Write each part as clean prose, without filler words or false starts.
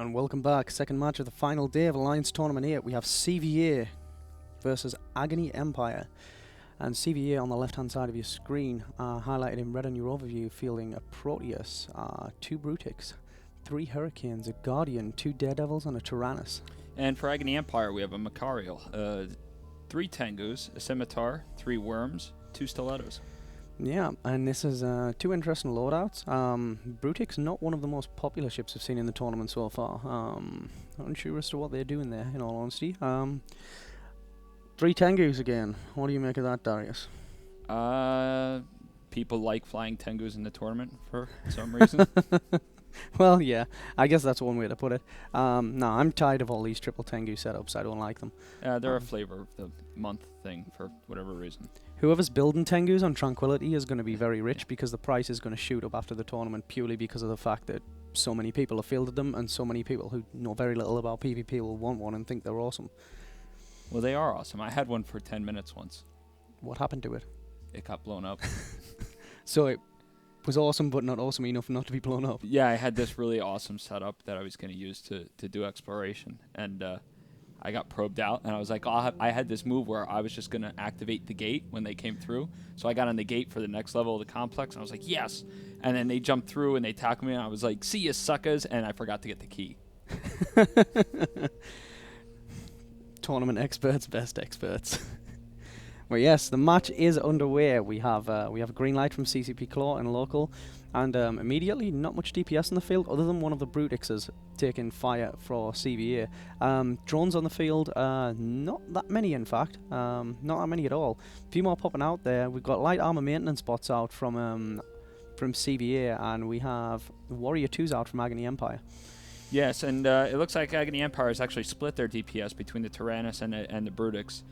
And welcome back. Second match of the final day of Alliance Tournament 8. We have CVA versus Agony Empire. And CVA on the left-hand side of your screen, highlighted in red on your overview, fielding a Proteus, 2 Brutix, 3 Hurricanes, a Guardian, 2 Daredevils, and a Tyrannus. And for Agony Empire, we have a Macarial, 3 Tengus, a Scimitar, 3 Worms, 2 Stilettos. Yeah, and this is 2 interesting loadouts. Brutix, not one of the most popular ships I've seen in the tournament so far. Unsure as to what they're doing there, in all honesty. 3 Tengus again. What do you make of that, Darius? People like flying Tengus in the tournament for some reason. Well, yeah, I guess that's one way to put it. No, I'm tired of all these triple Tengu setups. I don't like them. They're a flavor of the month thing for whatever reason. Whoever's building Tengus on Tranquility is going to be very rich because the price is going to shoot up after the tournament purely because of the fact that so many people have fielded them and so many people who know very little about PvP will want one and think they're awesome. Well, they are awesome. I had one for 10 minutes once. What happened to it? It got blown up. So it was awesome, but not awesome enough not to be blown up. Yeah, I had this really awesome setup that I was going to use to do exploration, and I got probed out, and I was like, I had this move where I was just going to activate the gate when they came through, so I got on the gate for the next level of the complex, and I was like, yes, and then they jumped through, and they tackled me, and I was like, see ya, suckers, and I forgot to get the key. Tournament experts, best experts. Well, yes, the match is underway. We have a green light from CCP Claw and local, and immediately not much DPS in the field other than one of the Brutixes taking fire for CVA. Drones on the field, not that many in fact, not that many at all. A few more popping out there. We've got light armor maintenance bots out from CVA, and we have Warrior 2s out from Agony Empire. Yes, and it looks like Agony Empire has actually split their DPS between the Tyrannus and the Brutix.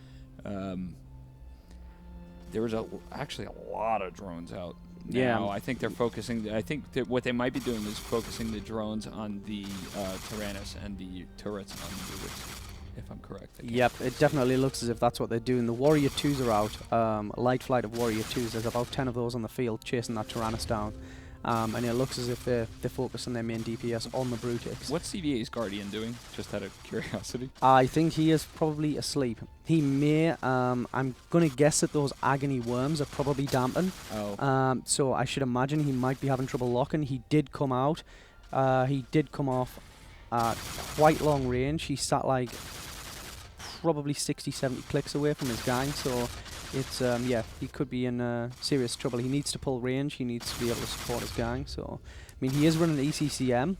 There was actually a lot of drones out. Yeah. Now. I think they're focusing. I think that what they might be doing is focusing the drones on the Tyrannus and the turrets on the Brutix, if I'm correct. Yep, it definitely looks as if that's what they're doing. The Warrior 2s are out. Light flight of Warrior 2s. There's about 10 of those on the field chasing that Tyrannus down. And it looks as if they're focusing their main DPS on the Brutix. What's CVA's Guardian doing? Just out of curiosity. I think he is probably asleep. He may. I'm going to guess that those Agony worms are probably damping. Oh. So I should imagine he might be having trouble locking. He did come out. He did come off at quite long range. He sat like probably 60-70 clicks away from his gang. So it's yeah, he could be in serious trouble. He needs to pull range. He needs to be able to support his gang. So I mean, he is running ECCM.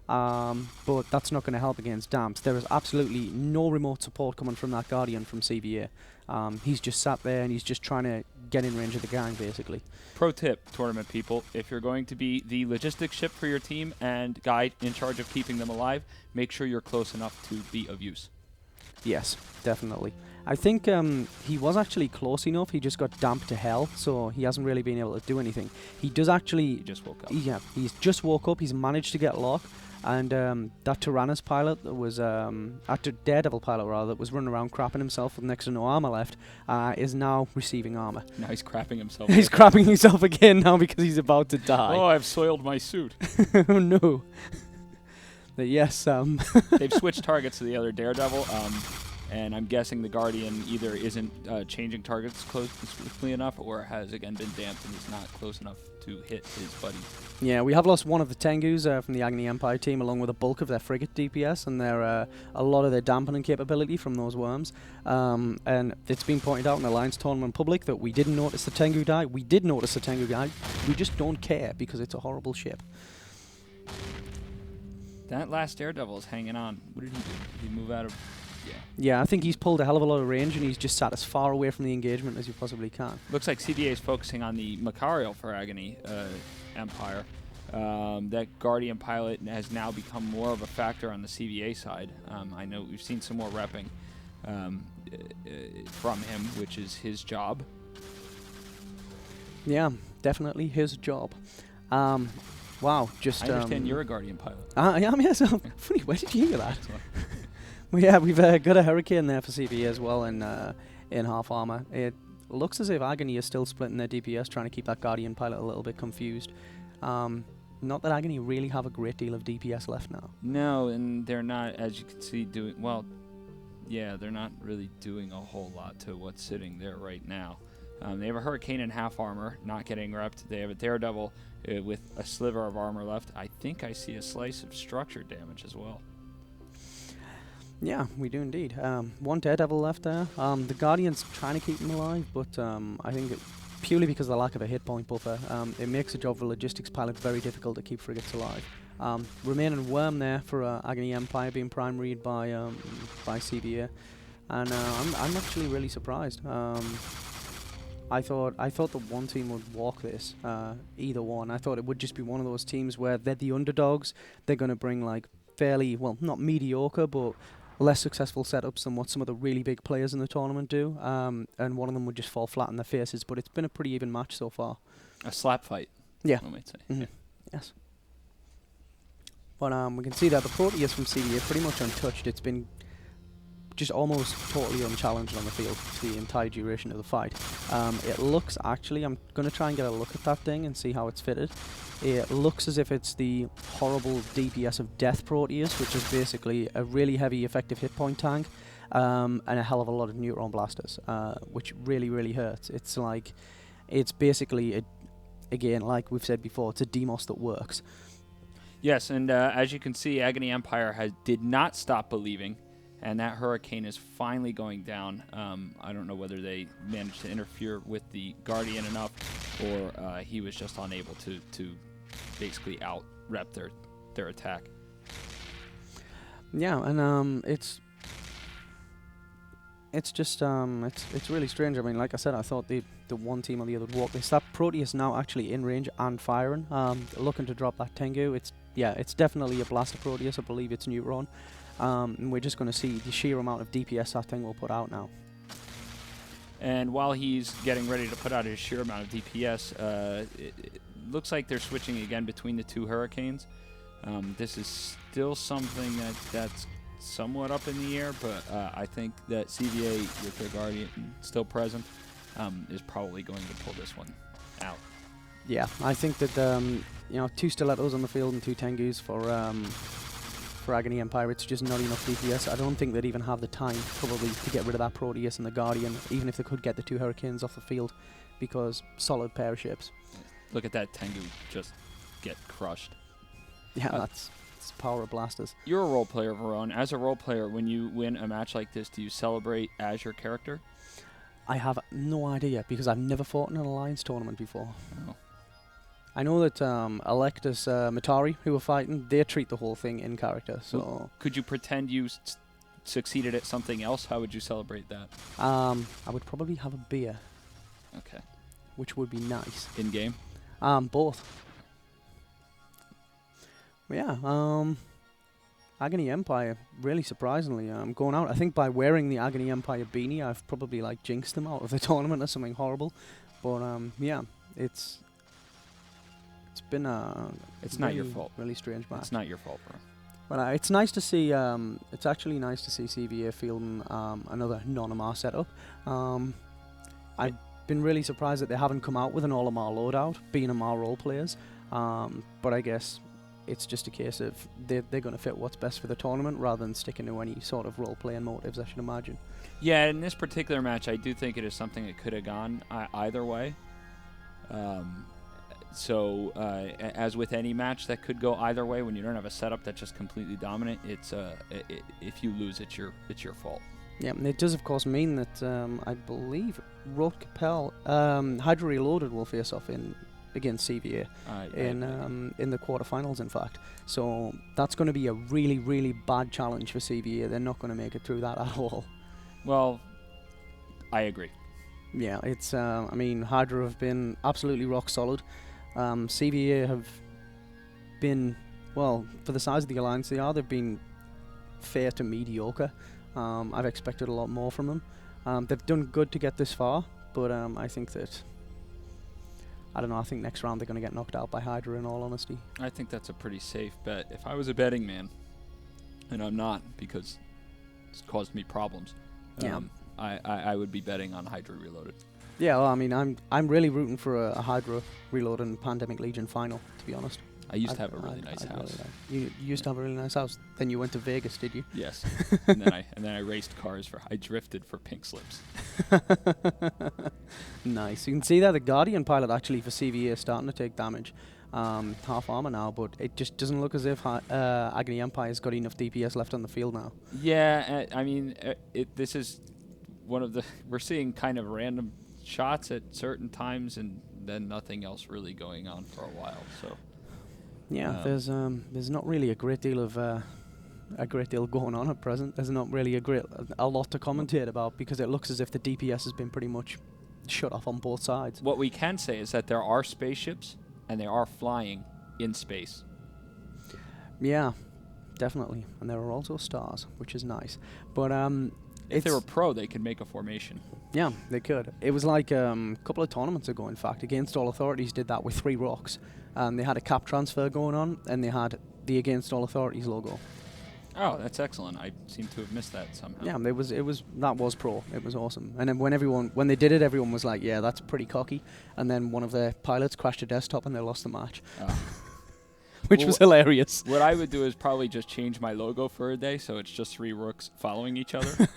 But that's not going to help against damps. There is absolutely no remote support coming from that Guardian from CVA. He's just sat there and he's just trying to get in range of the gang, basically. Pro tip, tournament people, if you're going to be the logistics ship for your team and guide in charge of keeping them alive, make sure you're close enough to be of use. Yes, definitely. I think he was actually close enough. He just got damped to hell, so he hasn't really been able to do anything. He does actually... He just woke up. Yeah, he's just woke up. He's managed to get lock. And that Tyrannus pilot that was... Daredevil pilot, rather, that was running around crapping himself with next to no armor left, is now receiving armor. Now he's crapping himself. He's crapping himself again now because he's about to die. Oh, I've soiled my suit. Oh, no. But yes, They've switched targets to the other Daredevil, and I'm guessing the Guardian either isn't changing targets quickly enough or has, again, been damped and is not close enough to hit his buddy. Yeah, we have lost one of the Tengus from the Agony Empire team, along with a bulk of their frigate DPS and their a lot of their dampening capability from those worms. And it's been pointed out in the Alliance Tournament public that we didn't notice the Tengu die. We did notice the Tengu die. We just don't care because it's a horrible ship. That last Daredevil is hanging on. What did he do? Did he move out of... Yeah. Yeah, I think he's pulled a hell of a lot of range and he's just sat as far away from the engagement as you possibly can. Looks like CVA is focusing on the Macarial for Agony Empire. That Guardian pilot has now become more of a factor on the CVA side. I know we've seen some more repping from him, which is his job. Yeah, definitely his job. Wow, just... I understand you're a Guardian pilot. I am, yes. Funny, where did you hear that? Well, yeah, we've got a Hurricane there for CVA as well in half armor. It looks as if Agony is still splitting their DPS, trying to keep that Guardian pilot a little bit confused. not that Agony really have a great deal of DPS left now. No, and they're not, as you can see, doing well. Yeah, they're not really doing a whole lot to what's sitting there right now. They have a Hurricane in half armor, not getting repped. They have a Daredevil with a sliver of armor left. I think I see a slice of structure damage as well. Yeah, we do indeed. One Daredevil left there. The Guardian's trying to keep him alive, but I think purely because of the lack of a hit point buffer, it makes the job for logistics pilots very difficult to keep frigates alive. Remaining Worm there for Agony Empire being primaried by CVA, and I'm actually really surprised. I thought the one team would walk this, either one. I thought it would just be one of those teams where they're the underdogs. They're going to bring like fairly, well, not mediocre, but less successful setups than what some of the really big players in the tournament do, and one of them would just fall flat in their faces. But it's been a pretty even match so far. A slap fight. Yeah. One might say. Mm-hmm. Yeah. Yes. But we can see that the Proteus from CVA pretty much untouched. It's been just almost totally unchallenged on the field for the entire duration of the fight. It looks actually, I'm going to try and get a look at that thing and see how it's fitted. It looks as if it's the horrible DPS of Death Proteus, which is basically a really heavy effective hit point tank, and a hell of a lot of neutron blasters, which really, really hurts. It's like, it's basically, again, like we've said before, it's a Demos that works. Yes, and as you can see, Agony Empire did not stop believing, and that Hurricane is finally going down. I don't know whether they managed to interfere with the Guardian enough, or he was just unable to basically out-rep their attack. Yeah, and it's just it's really strange. I mean, like I said, I thought the one team or the other would walk this. That Proteus now actually in range and firing, looking to drop that Tengu. It's definitely a Blaster Proteus. I believe it's Neutron. And we're just going to see the sheer amount of DPS that thing will put out now. And while he's getting ready to put out his sheer amount of DPS, it looks like they're switching again between the two Hurricanes. This is still something that's somewhat up in the air, but I think that CVA, with their Guardian still present, is probably going to pull this one out. Yeah, I think that two Stilettos on the field and two Tengus for Agony Empire, it's just not enough DPS. I don't think they'd even have the time, probably, to get rid of that Proteus and the Guardian, even if they could get the two Hurricanes off the field, because solid pair of ships. Look at that Tengu just get crushed. Yeah, that's the power of blasters. You're a role player, Varone. As a role player, when you win a match like this, do you celebrate as your character? I have no idea, because I've never fought in an Alliance tournament before. Oh. I know that Electus Matari, who were fighting, they treat the whole thing in character. So could you pretend you succeeded at something else? How would you celebrate that? I would probably have a beer. Okay. Which would be nice. In game? Both. Yeah. Agony Empire, really surprisingly, going out. I think by wearing the Agony Empire beanie, I've probably like jinxed them out of the tournament or something horrible. But yeah, it's been it's not your fault. Really strange match. It's not your fault, bro. But it's nice to see. It's actually nice to see CVA fielding another non-Amar setup. I've been really surprised that they haven't come out with an all-Amar loadout, being Amar role players. But I guess it's just a case of they're going to fit what's best for the tournament rather than sticking to any sort of role-playing motives, I should imagine. Yeah, in this particular match, I do think it is something that could have gone either way. So, as with any match that could go either way, when you don't have a setup that's just completely dominant, it's if you lose, it's your fault. Yeah, and it does of course mean that I believe Rot Capel, Hydra Reloaded will face off against CVA in the quarterfinals, in fact. So that's going to be a really, really bad challenge for CVA. They're not going to make it through that at all. Well, I agree. Yeah, it's I mean, Hydra have been absolutely rock solid. CVA have been, well, for the size of the alliance they've been fair to mediocre. I've expected a lot more from them. They've done good to get this far, but I think that, I don't know, I think next round they're going to get knocked out by Hydra, in all honesty. I think that's a pretty safe bet. If I was a betting man, and I'm not because it's caused me problems, I would be betting on Hydra Reloaded. Yeah, well, I mean, I'm really rooting for a Hydra Reloaded and Pandemic Legion final, to be honest. I used to have a really nice I'd house. you used to have a really nice house. Then you went to Vegas, did you? Yes. and then I raced cars I drifted for pink slips. Nice. You can see there the Guardian pilot actually for CVA is starting to take damage. Half armor now, but it just doesn't look as if Agony Empire's got enough DPS left on the field now. Yeah, I mean, this is one of the we're seeing kind of random shots at certain times, and then nothing else really going on for a while. So yeah, there's not really a great deal going on at present. There's not really a lot to commentate about because it looks as if the DPS has been pretty much shut off on both sides. What we can say is that there are spaceships and they are flying in space. Yeah, definitely, and there are also stars, which is nice. But if they were pro, they could make a formation. Yeah, they could. It was like a couple of tournaments ago, in fact. Against All Authorities did that with 3 rocks. And they had a cap transfer going on, and they had the Against All Authorities logo. Oh, that's excellent. I seem to have missed that somehow. Yeah, that was pro. It was awesome. And then when they did it, everyone was like, yeah, that's pretty cocky. And then one of their pilots crashed a desktop and they lost the match. Which was hilarious. What I would do is probably just change my logo for a day, so it's just 3 rooks following each other.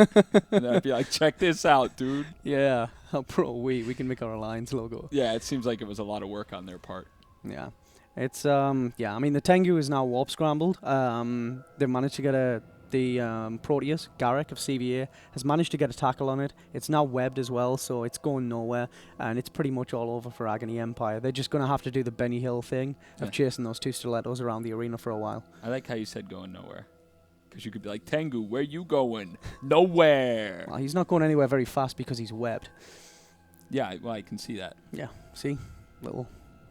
And then I'd be like, check this out, dude. Yeah, how pro we can make our Alliance logo. Yeah, it seems like it was a lot of work on their part. Yeah. It's, yeah, I mean, the Tengu is now warp scrambled. They've managed to get the Proteus, Garrick of CVA, has managed to get a tackle on it. It's now webbed as well, so it's going nowhere, and it's pretty much all over for Agony Empire. They're just going to have to do the Benny Hill thing of chasing those 2 stilettos around the arena for a while. I like how you said going nowhere. Because you could be like, Tengu, where you going? Nowhere. Well, he's not going anywhere very fast because he's webbed. Yeah, well, I can see that. Yeah, see? Little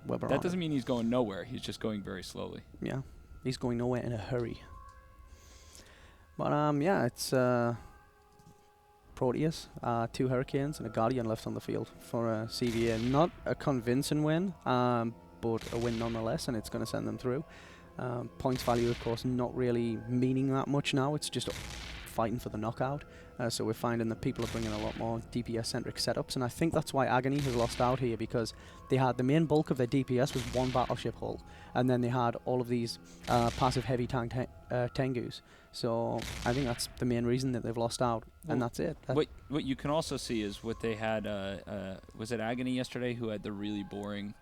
webber. That doesn't mean he's going nowhere. He's just going very slowly. Yeah, he's going nowhere in a hurry. But yeah, it's Proteus, 2 Hurricanes, and a Guardian left on the field for CVA. Not a convincing win, but a win nonetheless, and it's going to send them through. Points value, of course, not really meaning that much now. It's just fighting for the knockout. So we're finding that people are bringing a lot more DPS-centric setups, and I think that's why Agony has lost out here, because they had the main bulk of their DPS was 1 battleship hull, and then they had all of these passive heavy tank Tengus. So I think that's the main reason that they've lost out, and that's it. What you can also see is what they had, was it Agony yesterday who had the really boring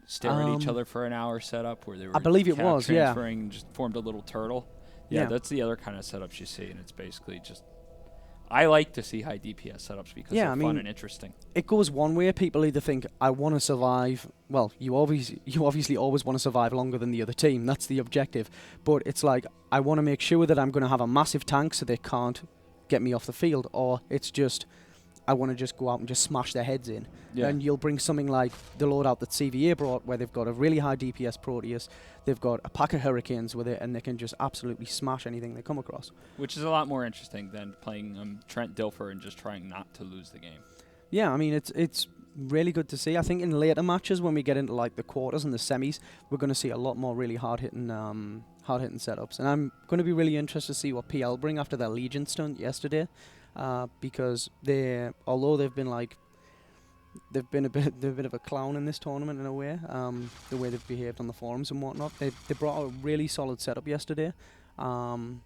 stare at each other for an hour setup where they were I believe it was, transferring and just formed a little turtle. Yeah, that's the other kind of setups you see, and it's basically just... I like to see high DPS setups because they're fun and interesting. It goes one way. People either think, I want to survive. Well, you obviously always want to survive longer than the other team. That's the objective. But it's like, I want to make sure that I'm going to have a massive tank so they can't get me off the field. Or it's just, I want to just go out and just smash their heads in. Yeah. And you'll bring something like the loadout that CVA brought, where they've got a really high DPS Proteus, they've got a pack of Hurricanes with it, and they can just absolutely smash anything they come across. Which is a lot more interesting than playing Trent Dilfer and just trying not to lose the game. Yeah, I mean, it's really good to see. I think in later matches, when we get into like the quarters and the semis, we're going to see a lot more really hard-hitting setups. And I'm going to be really interested to see what PL bring after their Legion stunt yesterday, because although they've been like... They've been a bit of a clown in this tournament in a way, the way they've behaved on the forums and whatnot. They brought a really solid setup yesterday, and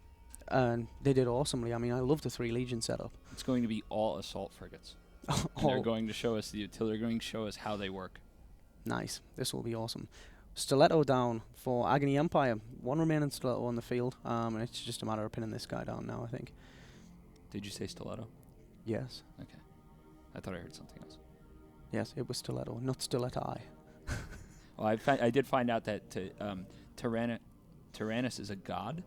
they did awesomely. I mean, I love the 3 Legion setup. It's going to be all assault frigates. And they're going to show us the utility. They're going to show us how they work. Nice. This will be awesome. Stiletto down for Agony Empire. 1 remaining stiletto on the field, and it's just a matter of pinning this guy down now, I think. Did you say stiletto? Yes. Okay. I thought I heard something else. Yes, it was stiletto, not stiletto. Well, I did find out that Tyrannus is a god,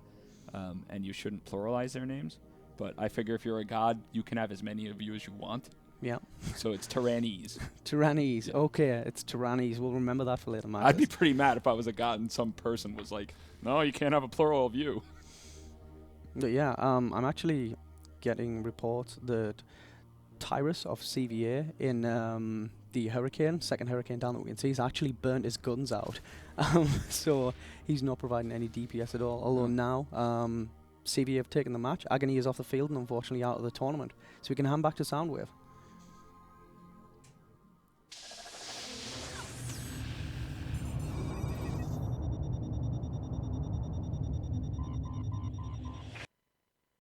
and you shouldn't pluralize their names. But I figure if you're a god, you can have as many of you as you want. Yeah. So it's Tyrannes. Tyrannes. Yeah. Okay, it's Tyrannes. We'll remember that for later matches. I'd be pretty mad if I was a god and some person was like, no, you can't have a plural of you. But yeah, I'm actually getting reports that Tyrus of CVA in the Hurricane, second Hurricane down that we can see, he's actually burnt his guns out. So he's not providing any DPS at all. Although now CVA have taken the match. Agony is off the field and unfortunately out of the tournament. So we can hand back to Soundwave.